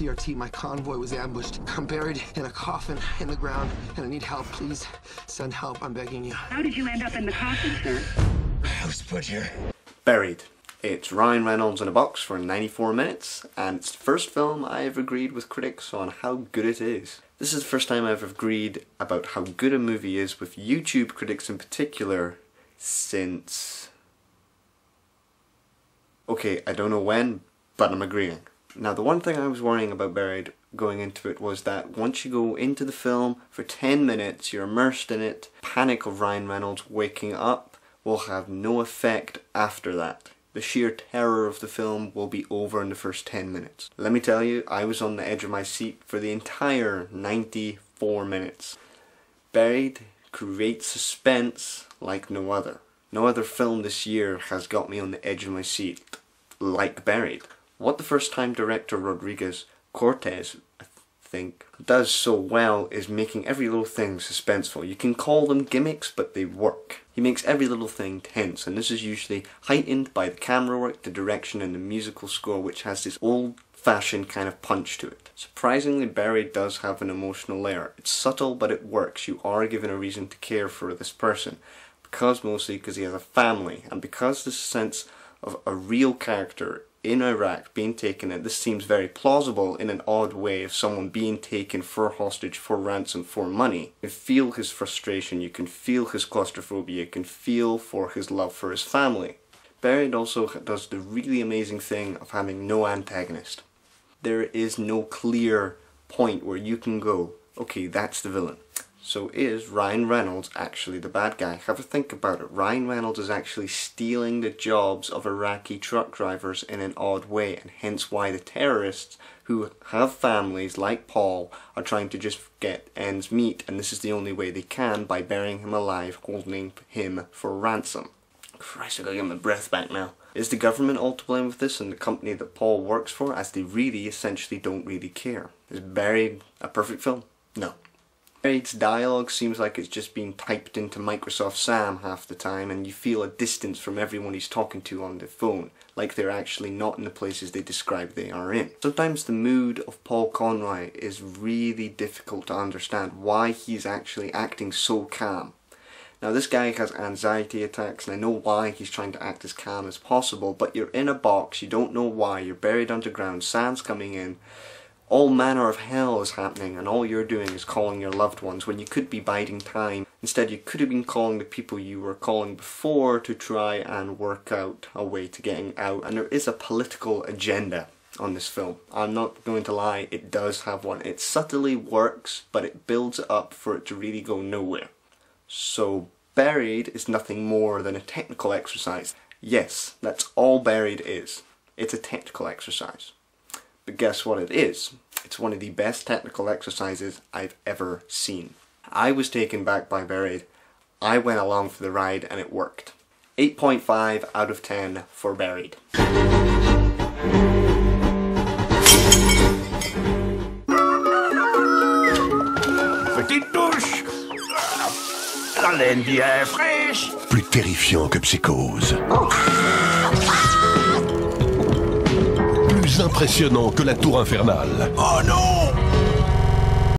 CRT. My convoy was ambushed. I'm buried in a coffin in the ground, and I need help. Please send help. I'm begging you. How did you end up in the coffin, sir? I was put here. Buried. It's Ryan Reynolds in a box for 94 minutes, and it's the first film I have agreed with critics on how good it is. This is the first time I've agreed about how good a movie is with YouTube critics in particular since... okay, I don't know when, but I'm agreeing. Now, the one thing I was worrying about Buried going into it was that once you go into the film for 10 minutes, you're immersed in it, panic of Ryan Reynolds waking up will have no effect after that. The sheer terror of the film will be over in the first 10 minutes. Let me tell you, I was on the edge of my seat for the entire 94 minutes. Buried creates suspense like no other. No other film this year has got me on the edge of my seat like Buried. What the first-time director Rodriguez Cortez, I think, does so well is making every little thing suspenseful. You can call them gimmicks, but they work. He makes every little thing tense, and this is usually heightened by the camera work, the direction, and the musical score, which has this old-fashioned kind of punch to it. Surprisingly, Buried does have an emotional layer. It's subtle, but it works. You are given a reason to care for this person, mostly because he has a family, and because this sense of a real character in Iraq being taken, and this seems very plausible in an odd way of someone being taken for hostage, for ransom, for money. You can feel his frustration, you can feel his claustrophobia, you can feel for his love for his family. Buried also does the really amazing thing of having no antagonist. There is no clear point where you can go, okay, that's the villain. So is Ryan Reynolds actually the bad guy? Have a think about it. Ryan Reynolds is actually stealing the jobs of Iraqi truck drivers in an odd way, and hence why the terrorists who have families like Paul are trying to just get ends meet, and this is the only way they can, by burying him alive, holding him for ransom. Christ, I gotta get my breath back now. Is the government all to blame with this, and the company that Paul works for, as they really essentially don't really care? Is Buried a perfect film? No. Buried's dialogue seems like it's just being typed into Microsoft Sam half the time, and you feel a distance from everyone he's talking to on the phone, like they're actually not in the places they describe they are in. Sometimes the mood of Paul Conroy is really difficult to understand why he's actually acting so calm. Now, this guy has anxiety attacks, and I know why he's trying to act as calm as possible, but you're in a box, you don't know why, you're buried underground, sand's coming in, all manner of hell is happening, and all you're doing is calling your loved ones when you could be biding time. Instead, you could have been calling the people you were calling before to try and work out a way to getting out. And there is a political agenda on this film. I'm not going to lie, it does have one. It subtly works, but it builds it up for it to really go nowhere. So Buried is nothing more than a technical exercise. Yes, that's all Buried is. It's a technical exercise. But guess what it is? It's one of the best technical exercises I've ever seen. I was taken back by Buried. I went along for the ride and it worked. 8.5 out of 10 for Buried. Petite touche. La laine bien fraîche. Plus terrifiant que Psychose. Plus impressionnant que la tour infernale. Oh non!